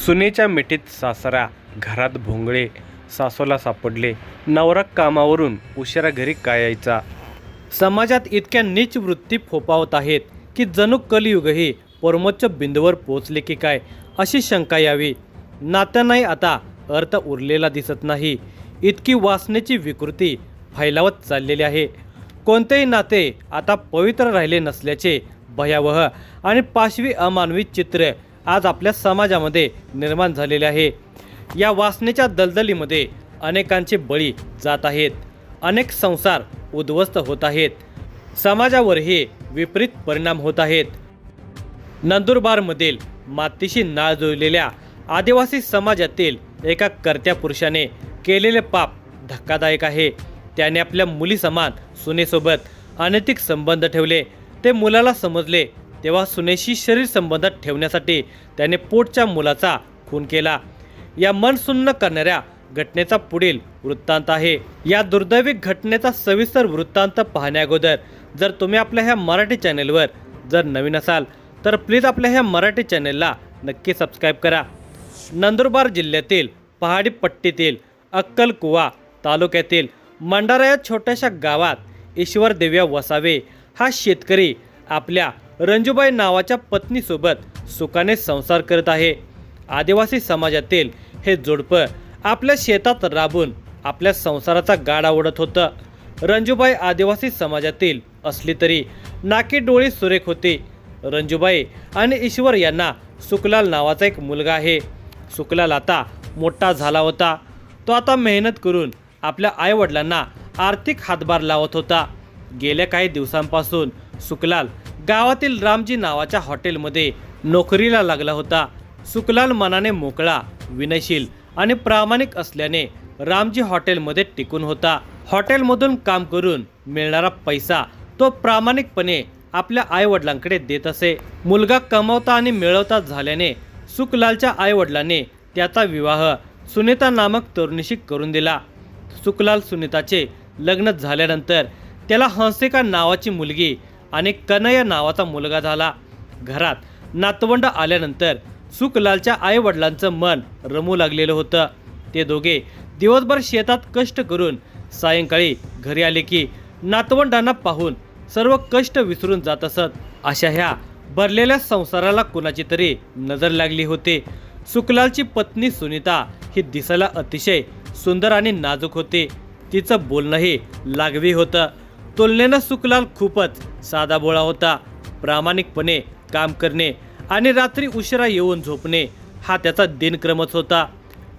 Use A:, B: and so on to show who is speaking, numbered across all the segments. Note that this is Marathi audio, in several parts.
A: सुनेच्या मिठीत सासरा, घरात भोंगळे, सासूला सापडले, नवरा कामावरून उशिरा घरी काय यायचा. समाजात इतक्या नीच वृत्ती फोफावत आहेत की जणू कलियुगही परमोच्च बिंदूवर पोहोचले की काय अशी शंका यावी. नात्यांनाही आता अर्थ उरलेला दिसत नाही. इतकी वासनेची विकृती फैलावत चाललेली आहे. कोणतेही नाते आता पवित्र राहिले नसल्याचे भयावह आणि पाशवी अमानवी चित्र आज आपल्या समाजामध्ये निर्माण झालेले आहे. या वासनेच्या दलदलीमध्ये अनेकांचे बळी जात आहेत. अनेक संसार उद्ध्वस्त होत आहेत. समाजावरही विपरीत परिणाम होत आहेत. नंदुरबारमधील मातीशी नाळ जुळलेल्या आदिवासी समाजातील एका कर्त्या पुरुषाने केलेले पाप धक्कादायक आहे. त्याने आपल्या मुलीसमान सुनेसोबत अनैतिक संबंध ठेवले. ते मुलाला समजले तेव्हा सुनेशी शरीर संबंधात ठेवण्यासाठी त्याने पोटच्या मुलाचा खून केला. या मन सुन्न करणाऱ्या घटनेचा पुढील वृत्तांत आहे. या दुर्दैवी घटनेचा सविस्तर वृत्तांत पाहण्याअगोदर जर तुम्ही आपल्या ह्या मराठी चॅनेलवर जर नवीन असाल तर प्लीज आपल्या ह्या मराठी चॅनेलला नक्की सबस्क्राईब करा. नंदुरबार जिल्ह्यातील पहाडी पट्टीतील अक्कलकुवा तालुक्यातील मंडारा या छोट्याशा गावात ईश्वर देव्या वसावे हा शेतकरी आपल्या रंजूबाई नावाच्या पत्नीसोबत सुखाने संसार करत आहे. आदिवासी समाजातील हे जोडपं आपल्या शेतात राबून आपल्या संसाराचा गाडा ओढत होतं. रंजूबाई आदिवासी समाजातील असली तरी नाकी डोळी सुरेख होती. रंजूबाई आणि ईश्वर यांना सुखलाल नावाचा एक मुलगा आहे. सुखलाल आता मोठा झाला होता. तो आता मेहनत करून आपल्या आईवडिलांना आर्थिक हातभार लावत होता. गेल्या काही दिवसांपासून सुखलाल गावातील रामजी नावाच्या हॉटेलमध्ये नोकरीला लागला होता. सुखलाल मनाने मोकळा, विनयशील आणि प्रामाणिक असल्याने रामजी हॉटेलमध्ये टिकून होता. हॉटेलमधून काम करून मिळणारा पैसा तो प्रामाणिकपणे आपल्या आईवडिलांकडे देत असे. मुलगा कमावता आणि मिळवता झाल्याने सुखलालच्या आईवडिलांनी त्याचा विवाह सुनीता नामक तरुणीशी करून दिला. सुखलाल सुनीताचे लग्न झाल्यानंतर त्याला हंसिका नावाची मुलगी आणि कन्हैया नावाचा मुलगा झाला. घरात नातवंड आल्यानंतर सुखलालच्या आईवडिलांचं मन रमू लागलेलं होतं. ते दोघे दिवसभर शेतात कष्ट करून सायंकाळी घरी आले की नातवंडांना पाहून सर्व कष्ट विसरून जात असत. अशा ह्या भरलेल्या संसाराला कुणाची तरी नजर लागली होती. सुखलालची पत्नी सुनीता ही दिसायला अतिशय सुंदर आणि नाजूक होती. तिचं बोलणंही लागवी होतं. तुलनेनं सुखलाल खूपच साधाभोळा होता. प्रामाणिकपणे काम करणे आणि रात्री उशिरा येऊन झोपणे हा त्याचा दिनक्रमच होता.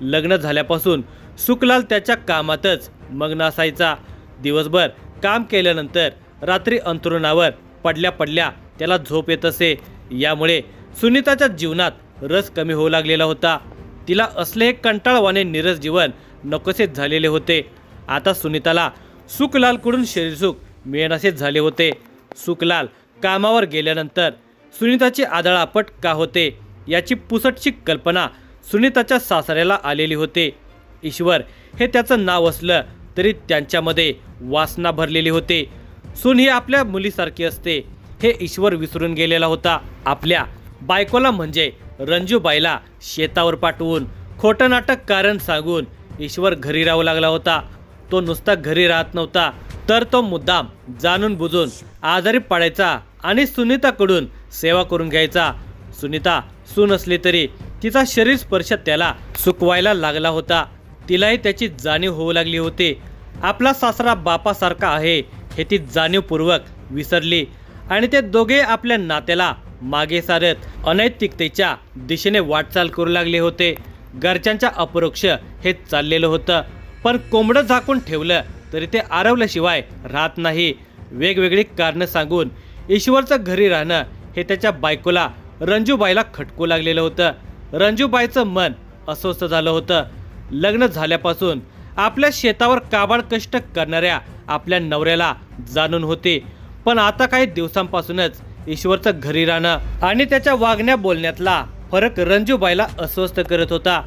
A: लग्न झाल्यापासून सुखलाल त्याच्या कामातच मग्न असायचा. दिवसभर काम केल्यानंतर रात्री अंथरुणावर पडल्या पडल्या त्याला झोप येत असे. यामुळे सुनीताच्या जीवनात रस कमी होऊ लागलेला होता. तिला असले हे कंटाळवाणे नीरस जीवन नकोसेच झालेले होते. आता सुनीताला सुखलालकडून शरीरसुख मिळेनासेच झाले होते. सुखलाल कामावर गेल्यानंतर सुनीताची आदळापट का होते याची पुसटशी कल्पना सुनीताच्या सासऱ्याला आलेली होती. ईश्वर हे त्याचं नाव असलं तरी त्यांच्यामध्ये वासना भरलेली होती. सून ही आपल्या मुलीसारखी असते हे ईश्वर विसरून गेलेला होता. आपल्या बायकोला म्हणजे रंजूबाईला शेतावर पाठवून खोटं नाटक कारण सांगून ईश्वर घरी राहू लागला होता. तो नुसता घरी राहत नव्हता तर तो मुद्दाम जाणून बुजून आजारी पडायचा आणि सुनीताकडून सेवा करून घ्यायचा. सुनीता सून असली तरी तिचा शरीर स्पर्श त्याला सुकवायला लागला होता. तिलाही त्याची जाणीव होऊ लागली होती. आपला सासरा बापासारखा आहे हे ती जाणीवपूर्वक विसरली आणि ते दोघे आपल्या नात्याला मागे सारत अनैतिकतेच्या दिशेने वाटचाल करू लागले होते. घरच्यांच्या अपरोक्ष हे चाललेलं होतं. पण कोंबडं झाकून ठेवलं तरी ते आरवल्याशिवाय राहत नाही. वेगवेगळी कारणं सांगून ईश्वरचं घरी राहणं हे त्याच्या बायकोला रंजूबाईला खटकू लागलेलं होतं. रंजूबाईचं मन अस्वस्थ झालं होतं. लग्न झाल्यापासून आपल्या शेतावर काबाड कष्ट करणाऱ्या आपल्या नवऱ्याला जाणून होते. पण आता काही दिवसांपासूनच ईश्वरचं घरी राहणं आणि त्याच्या वागण्या बोलण्यातला फरक रंजूबाईला अस्वस्थ करत होता.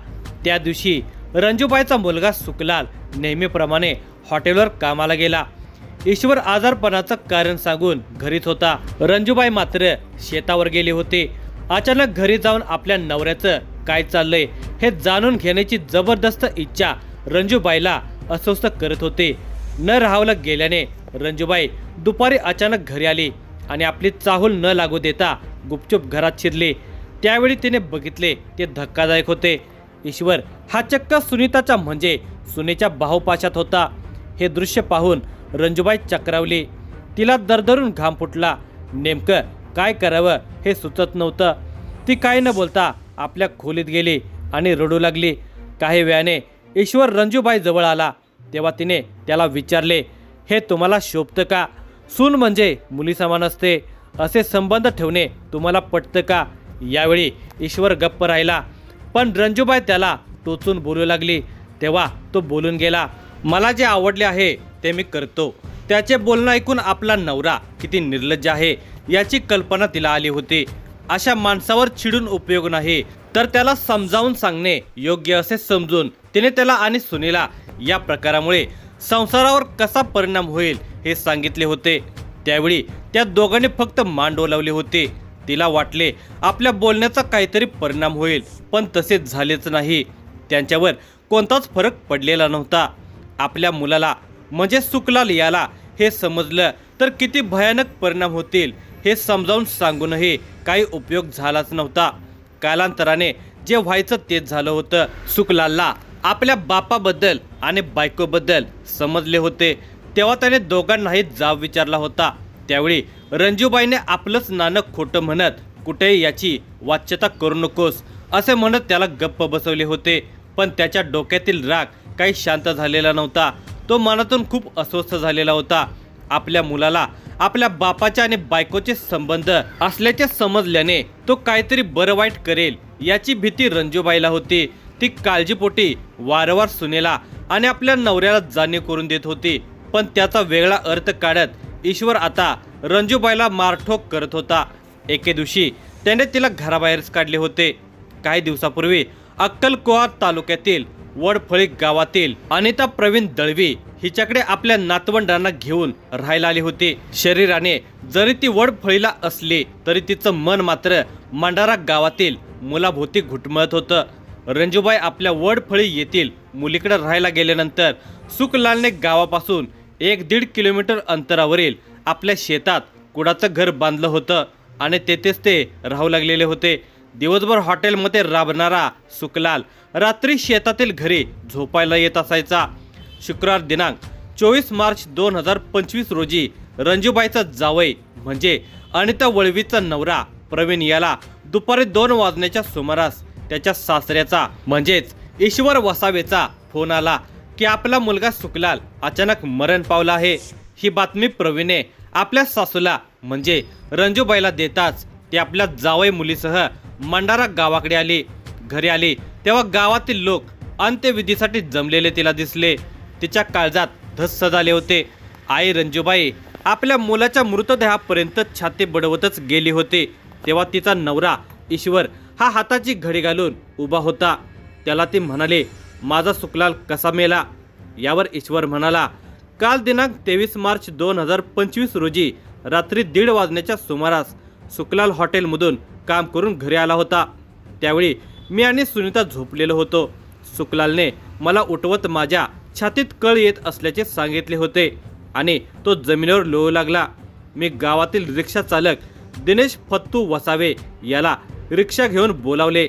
A: त्या दिवशी रंजूबाईचा मुलगा सुखलाल नेहमीप्रमाणे हॉटेलवर कामाला गेला. ईश्वर आजारपणाचं कारण सांगून घरीच होता. रंजूबाई मात्र शेतावर गेले होते. अचानक घरी जाऊन आपल्या नवऱ्याचं काय चाललंय हे जाणून घेण्याची जबरदस्त इच्छा रंजूबाईला अस्वस्थ करत होते. न राहावलं गेल्याने रंजूबाई दुपारी अचानक घरी आली आणि आपली चाहूल न लागू देता गुपचूप घरात शिरली. त्यावेळी तिने बघितले ते धक्कादायक होते. ईश्वर हा चक्क सुनीताचा म्हणजे सुनेच्या बाहुपाशात होता. हे दृश्य पाहून रंजूबाई चक्रावली. तिला दरदरून घाम फुटला. नेमकं काय करावं हे सुचत नव्हतं. ती काय न बोलता आपल्या खोलीत गेली आणि रडू लागली. काही वेळाने ईश्वर रंजूबाई जवळ आला. तेव्हा तिने त्याला विचारले, हे तुम्हाला शोभतं का? सून म्हणजे मुली समान असते. असे संबंध ठेवणे तुम्हाला पटतं का? यावेळी ईश्वर गप्प राहिला, पण रंजूबाई त्याला टोचून बोलू लागली. तेव्हा तो बोलून गेला, मला जे आवडले आहे ते मी करतो. त्याचे बोलणं ऐकून आपला नवरा किती निर्लज्ज आहे याची कल्पना तिला आली होती. अशा माणसावर चिडून उपयोग नाही, तर त्याला समजावून सांगणे योग्य असे समजून तिने त्याला आणि सुनीला या प्रकारामुळे संसारावर कसा परिणाम होईल हे सांगितले होते. त्यावेळी त्या दोघांनी फक्त मान डोलावले होते. तिला वाटले आपल्या बोलण्याचा काहीतरी परिणाम होईल, पण तसेच झालेच नाही. त्यांच्यावर कोणताच फरक पडलेला नव्हता. आपल्या मुलाला म्हणजे सुखलाल याला हे समजलं तर किती भयानक परिणाम होतील हे समजावून सांगूनही काही उपयोग झालाच नव्हता. कालांतराने जे व्हायचं तेच झालं होतं. सुखलालला आपल्या बापाबद्दल आणि बायकोबद्दल समजले होते. तेव्हा त्याने दोघांनाही जाब विचारला होता. त्यावेळी रंजूबाईने आपलंच नाणं खोटं म्हणत कुठेही याची वाच्यता करू नकोस असे म्हणत त्याला गप्प बसवले होते. पण त्याच्या डोक्यातील राग काही शांत झालेला नव्हता. तो मनातून खूप अस्वस्थ झालेला होता. आपल्या मुलाला आपल्या बापाचे आणि बायकोचे संबंध असल्याचे समजल्याने तो काहीतरी बरं वाईट करेल याची भीती रंजूबाईला होती. ती काळजीपोटी वारंवार सुनेला आणि आपल्या नवऱ्याला जाणीव करून देत होती. पण त्याचा वेगळा अर्थ काढत ईश्वर आता रंजूबाईला मारठोक करत होता. एके दिवशी त्याने तिला घराबाहेरच काढले होते. काही दिवसापूर्वी अक्कलकोवा तालुक्यातील वडफळी गावातील अनिता प्रवीण दळवी हिच्याकडे आपल्या नातवंडांना घेऊन राहायला आली होती. शरीराने जरी ती वडफळीला असली तरी तिचं मन मात्र मांडारा गावातील मुलाभोवती घुटमळत होतं. रंजूबाई आपल्या वडफळी येथील मुलीकडे राहायला गेल्यानंतर सुखलालने गावापासून 1-1.5 किलोमीटर अंतरावरील आपल्या शेतात कुडाचं घर बांधलं होतं आणि तेथेच ते राहू लागलेले होते. दिवसभर हॉटेलमध्ये राबणारा सुखलाल रात्री शेतातील घरी झोपायला येत असायचा. शुक्रवार दिनांक 24 मार्च 2025 रोजी रंजूबाईचा जावई म्हणजे अनिता वळवीचा नवरा प्रवीण याला दुपारी 2 वाजण्याच्या सुमारास त्याच्या सासऱ्याचा म्हणजेच ईश्वर वसावेचा फोन आला की आपला मुलगा सुखलाल अचानक मरण पावला आहे. ही बातमी प्रवीणने आपल्या सासूला म्हणजे रंजूबाईला देताच ती आपल्या जावई मुलीसह मंडारा गावाकडे आली. घरी आली तेव्हा गावातील लोक अंत्यविधीसाठी जमलेले तिला दिसले. तिच्या काळजात धस्स झाले होते. आई रंजूबाई आपल्या मुलाच्या मृतदेहापर्यंत छाती बडवतच गेली होती. तेव्हा तिचा नवरा ईश्वर हा हाताची घडी घालून उभा होता. त्याला ती म्हणाली, माझा सुखलाल कसा मेला? यावर ईश्वर म्हणाला, काल दिनांक 23 मार्च 2025 रोजी रात्री 1:30 वाजण्याच्या सुमारास सुखलाल हॉटेलमधून काम करून घरी आला होता. त्यावेळी मी आणि सुनीता झोपलेलो होतो. सुखलालने मला उठवत माझ्या छातीत कळ येत असल्याचे सांगितले होते आणि तो जमिनीवर लोळू लागला. मी गावातील रिक्षा चालक दिनेश फत्तू वसावे याला रिक्षा घेऊन बोलावले.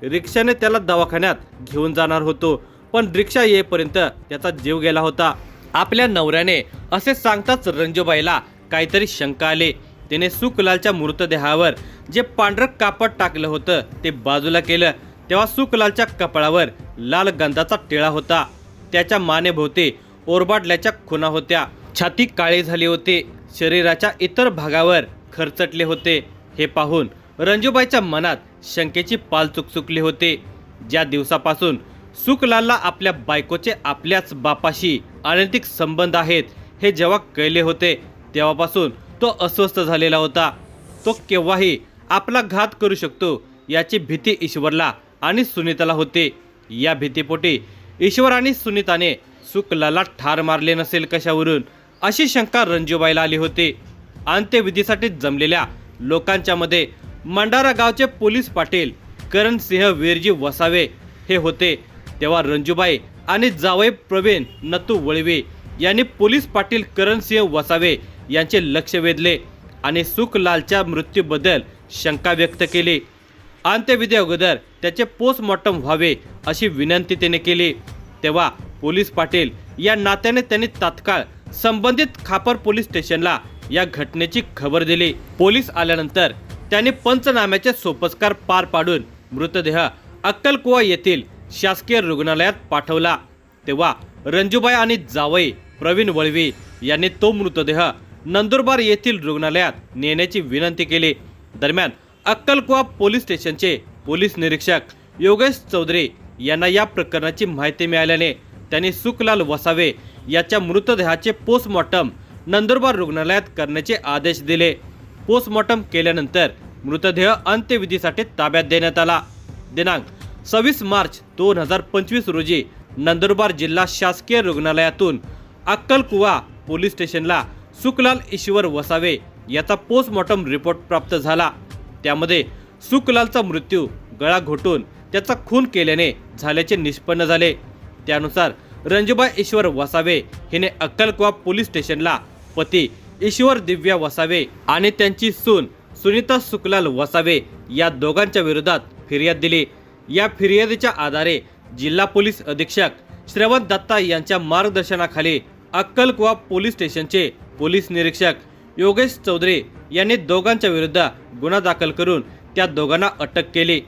A: रिक्षाने त्याला दवाखान्यात घेऊन जाणार होतो, पण रिक्षा येईपर्यंत त्याचा जीव गेला होता. आपल्या नवऱ्याने असे सांगताच रंजूबाईला काहीतरी शंका आली. तिने सुखलालच्या मृतदेहावर जे पांढरं कापड टाकलं होतं ते बाजूला केलं. तेव्हा सुखलालच्या कपाळावर लाल गंधाचा टिळा होता. त्याच्या मानेभोवती ओरबाडल्याच्या खुणा होत्या. छाती काळी झाली होती. शरीराच्या इतर भागावर खरचटले होते. हे पाहून रंजूबाईच्या मनात शंकेची पाल चुकचुकली होती. ज्या दिवसापासून सुखलालला आपल्या बायकोचे आपल्याच बापाशी अनैतिक संबंध आहेत हे जेव्हा कळले होते तेव्हापासून तो अस्वस्थ झालेला होता. तो केव्हाही आपला घात करू शकतो याची भीती ईश्वरला आणि सुनीताला होती. या भीतीपोटी ईश्वर आणि सुनीताने सुखलालला ठार मारले नसेल कशावरून अशी शंका रंजूबाईला आली होती. अंत्यविधीसाठी जमलेल्या लोकांच्या मध्ये मंडारा गावचे पोलीस पाटील करणसिंह वीरजी वसावे हे होते, तेव्हा रंजूबाई आणि जावई प्रवीण नतू वळवे यांनी पोलीस पाटील करणसिंह वसावे यांचे लक्ष वेधले आणि सुखलालच्या मृत्यूबद्दल शंका व्यक्त केली. अंत्यविधी अगोदर त्याचे पोस्टमॉर्टम व्हावे अशी विनंती त्याने केली. तेव्हा पोलीस पाटील या नात्याने त्यांनी तात्काळ संबंधित खापर पोलीस स्टेशनला या घटनेची खबर दिली. पोलीस आल्यानंतर त्यांनी पंचनाम्याचे सोपस्कार पार पाडून मृतदेह अक्कलकुवा येथील शासकीय रुग्णालयात पाठवला. तेव्हा रंजूबाई आणि जावई प्रवीण वळवी यांनी तो मृतदेह नंदुरबार येथील रुग्णालयात नेण्याची विनंती केली. दरम्यान अक्कलकुवा पोलीस स्टेशनचे पोलीस निरीक्षक योगेश चौधरी यांना या प्रकरणाची माहिती मिळाल्याने त्यांनी सुखलाल वसावे याच्या मृतदेहाचे पोस्टमॉर्टम नंदुरबार रुग्णालयात करण्याचे आदेश दिले. पोस्टमॉर्टम केल्यानंतर मृतदेह अंत्यविधीसाठी ताब्यात देण्यात आला. दिनांक 26 मार्च 2025 रोजी नंदुरबार जिल्हा शासकीय रुग्णालयातून अक्कलकुवा पोलीस स्टेशनला सुखलाल ईश्वर वसावे याचा पोस्टमॉर्टम रिपोर्ट प्राप्त झाला. त्यामध्ये सुखलालचा मृत्यू गळा घोटून त्याचा खून केल्याने झाल्याचे निष्पन्न झाले. त्यानुसार रंजूबाई ईश्वर वसावे हिने अक्कलकुवा पोलीस स्टेशनला पती ईश्वर दिव्या वसावे आणि त्यांची सून सुनीता सुखलाल वसावे या दोघांच्या विरोधात फिर्याद दिली. या फिर्यादीच्या आधारे जिल्हा पोलीस अधीक्षक श्रवण दत्ता यांच्या मार्गदर्शनाखाली अक्कलकुवा पोलीस स्टेशनचे पोलीस निरीक्षक योगेश चौधरी यांनी दोघांच्या विरुद्ध गुन्हा दाखल करून त्या दोघांना अटक केली.